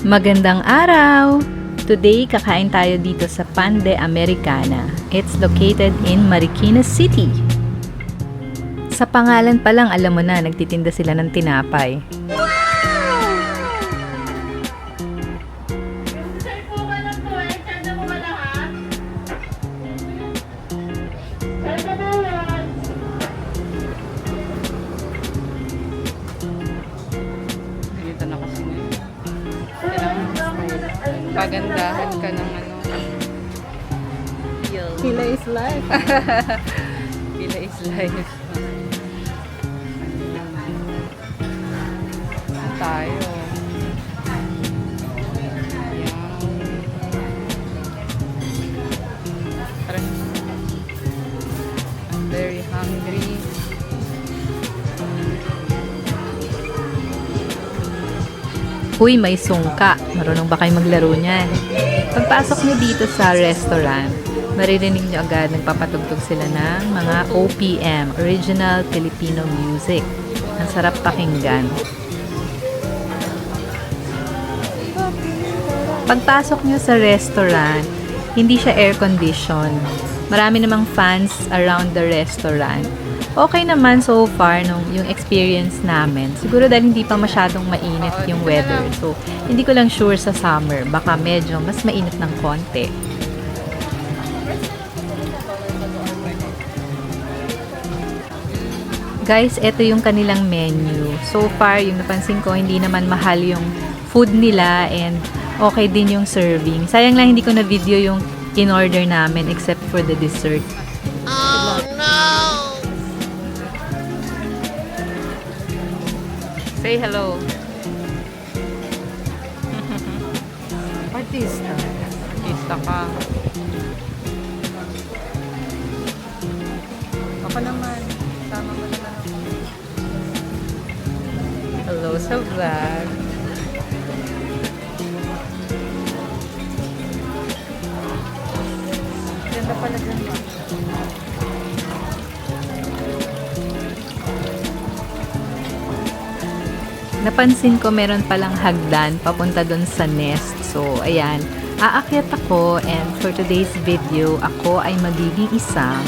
Magandang araw! Today, kakain tayo dito sa Pan de Americana. It's located in Marikina City. Sa pangalan pa lang, alam mo na, nagtitinda sila ng tinapay. Dito na kasi ngayon. Pagandahan ka ng ano. Pila is life. Pila is life. Saan tayo? Ayan. Tara. I'm very hungry. Uy, may sungka. Marunong ba kayo maglaro niyan? Pagpasok niyo dito sa restaurant, maririnig niyo agad nagpapatugtog sila ng mga OPM, Original Filipino Music. Ang sarap pakinggan. Pagpasok niyo sa restaurant, hindi siya air-conditioned. Marami namang fans around the restaurant. Okay naman so far yung experience namin. Siguro dahil hindi pa masyadong mainit yung weather. So, hindi ko lang sure sa summer. Baka medyo mas mainit ng konti. Guys, ito yung kanilang menu. So far, yung napansin ko, hindi naman mahal yung food nila and okay din yung serving. Sayang lang hindi ko na video yung in-order namin except for the dessert. Oh no! Say hello. Artista. Artista ka. Ako naman. Tama mo naman ako. Hello sa vlog. Ganda pala dyan. Napansin ko meron palang hagdan papunta dun sa nest. So, ayan. Aakyat ako and for today's video, ako ay magiging isang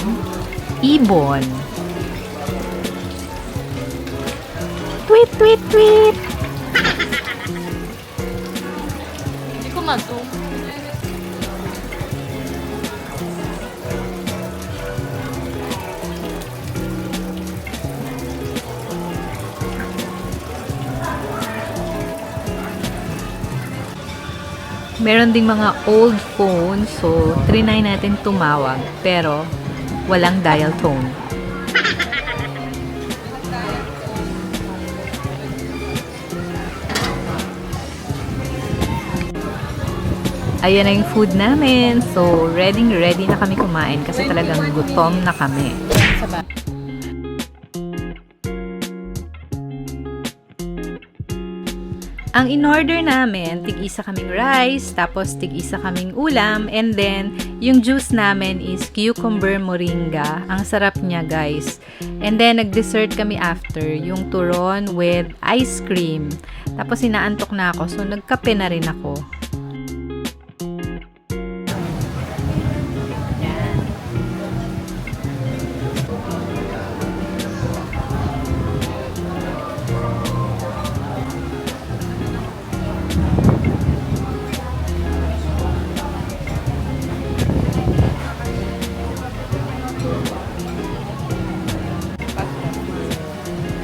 ibon. Tweet, tweet, tweet! Hindi ko ma-zoom. Meron ding mga old phone, so trinay natin tumawag, pero walang dial tone. Ayan na yung food namin. So, ready na kami kumain kasi talagang gutom na kami. Ang in-order namin, tig-isa kaming rice, tapos tig-isa kaming ulam, and then yung juice namin is cucumber moringa. Ang sarap niya, guys. And then nag-dessert kami after, yung turon with ice cream. Tapos inaantok na ako, so nagkape na rin ako.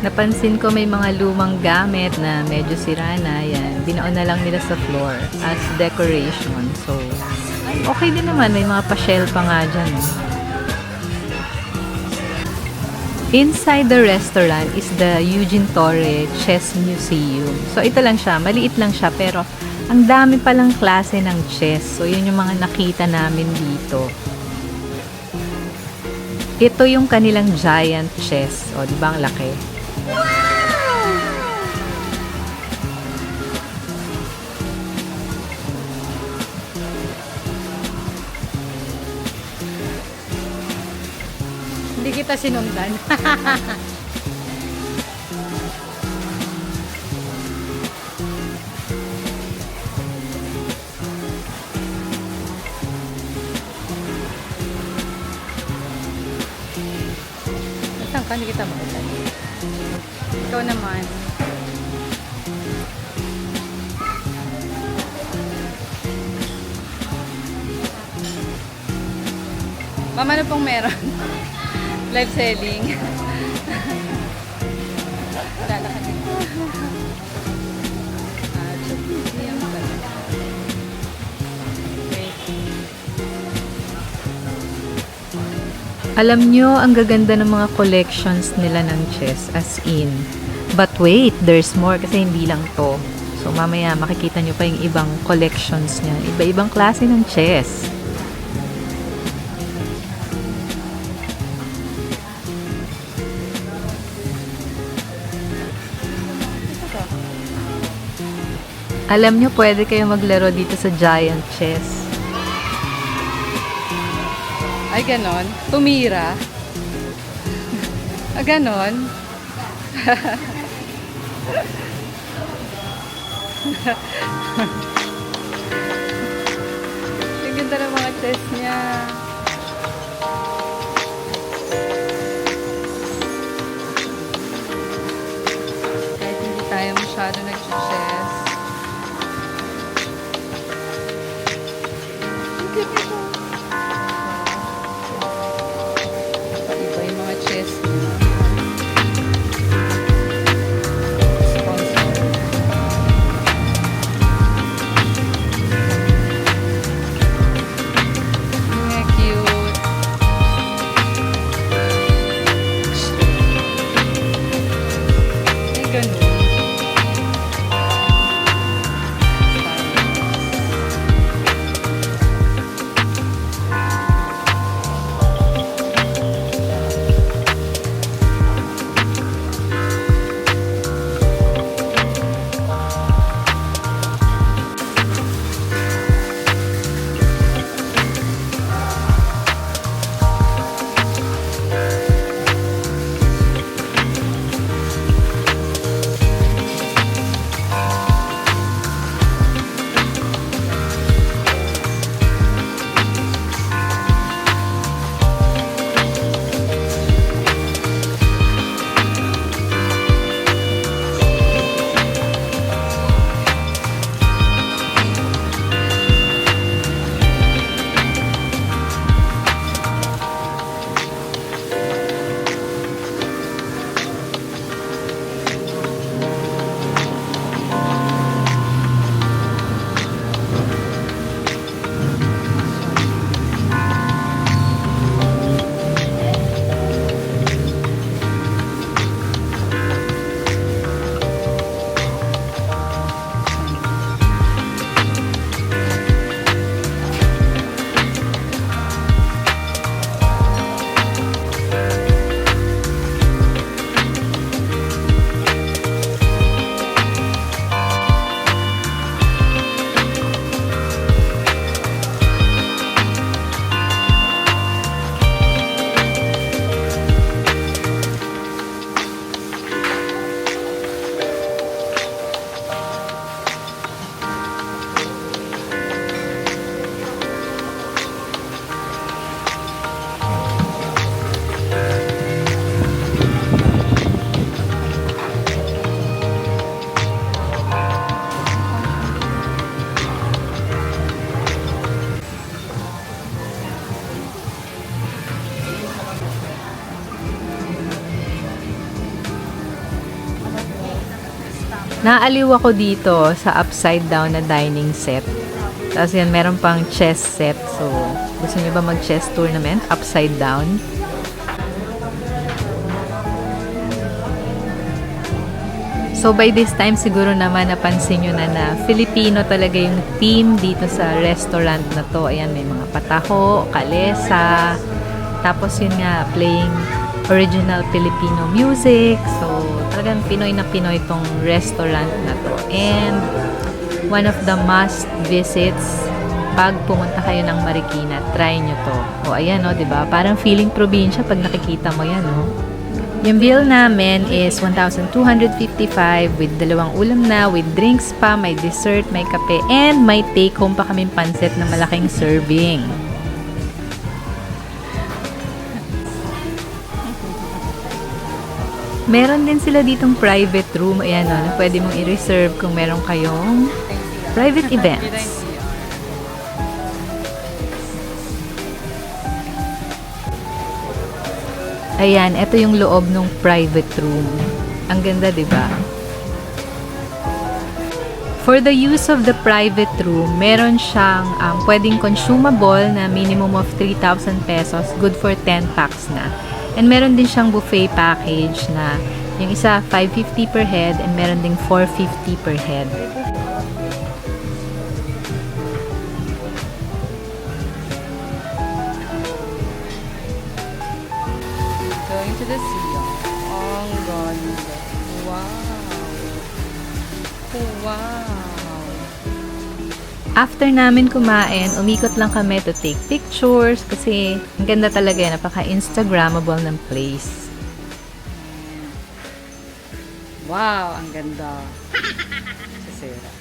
Napansin ko may mga lumang gamit na medyo sira na. Yan. Binaon na lang nila sa floor as decoration. So, okay din naman. May mga pa-shell pa nga dyan. Inside the restaurant is the Eugene Torre Chess Museum. So, ito lang siya. Maliit lang siya. Pero, ang dami palang klase ng chess. So, yun yung mga nakita namin dito. Ito yung kanilang giant chess. O, di ba ang laki? Hindi kita sinundan. Paano kita makita? Ikaw naman. Mama, ano pong meron? Live selling. Lalakad dito. Museum pala. Okay. Alam nyo, ang gaganda ng mga collections nila ng chess, as in. But wait, there's more kasi hindi lang to. So mamaya makikita nyo pa yung ibang collections niya. Iba-ibang klase ng chess. Alam nyo, pwede kayo maglaro dito sa giant chess. Ay, ganon. Tumira. Ah, ganon. Ang ganda ng mga chess niya. Kahit hindi tayo masyado nag-chess. Ang ganda ito. Iba yung mga chess niya. Sponsor. Mga cute. Ay, ganun. Naaliw ako dito sa upside down na dining set. Tapos yan, meron pang chess set. So, gusto niyo ba mag-chess tournament? Upside down. So, by this time, siguro naman napansin nyo na Filipino talaga yung theme dito sa restaurant na to. Ayan, may mga pataho, kalesa. Tapos yun nga, playing original Filipino music. So, talagang Pinoy na Pinoy tong restaurant na to. And one of the must visits pag pumunta kayo ng Marikina, try nyo to. O ayan o, diba? Parang feeling probinsya pag nakikita mo yan o. Yung bill namin is 1,255 with 2 ulam na, with drinks pa, may dessert, may kape, and may take home pa kaming pansit na malaking serving. Meron din sila ditong private room. Ayan o, na pwede mong i-reserve kung meron kayong private events. Ayan, ito yung loob ng private room. Ang ganda, di ba? For the use of the private room, meron siyang pwedeng consumable na minimum of 3,000 pesos, good for 10 packs na. And meron din siyang buffet package na yung isa 550 per head and meron ding 450 per head. Going to the sea. Ang ganda. Wow. Wow. After namin kumain, umikot lang kami to take pictures kasi ang ganda talaga, napaka-instagrammable ng place. Wow, ang ganda. Sa Sarah.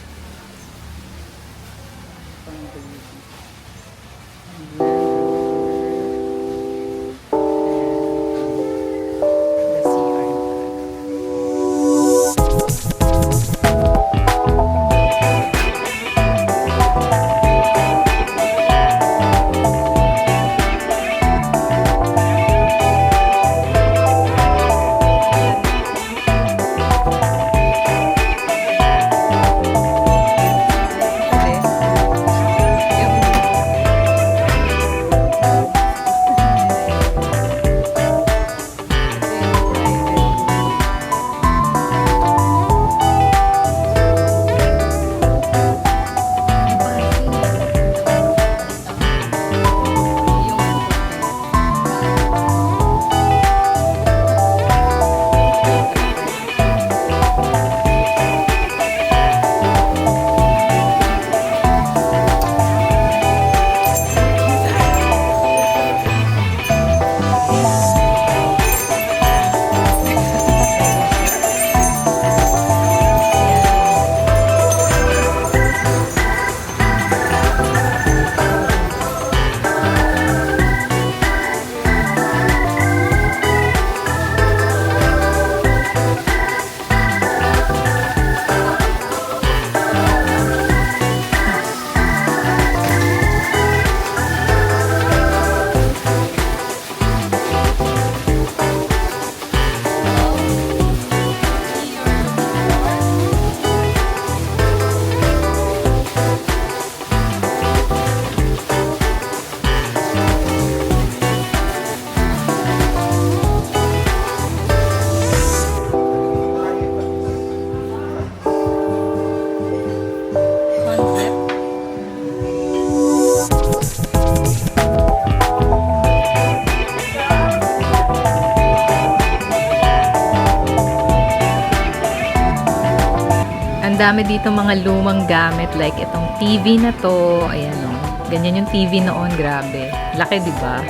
Ang dami dito mga lumang gamit like itong TV na to. Ayan o. Ganyan yung TV noon. Grabe. Laki, di ba?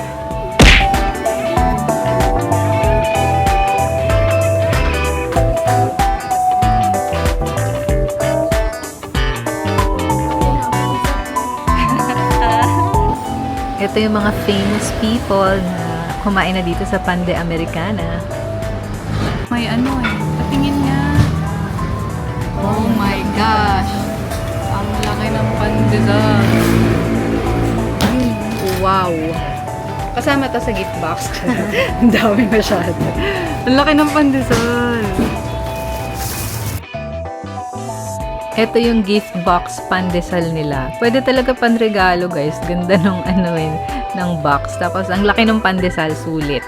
Ito yung mga famous people na kumain na dito sa Pande Americana. May ano eh. Patingin niya. Oh my gosh. Ang laki ng pandesal. Wow! Kasama to sa gift box. Ang dami masyado. Ang laki ng pandesal. Ito yung gift box pandesal nila. Pwede talaga panregalo, guys. Ganda ng ng box. Tapos ang laki ng pandesal, sulit.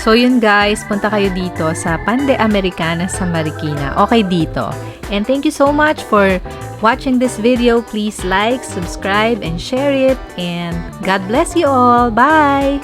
So yun guys, punta kayo dito sa Pande Americana sa Marikina. Okay dito. And thank you so much for watching this video. Please like, subscribe, and share it. And God bless you all. Bye!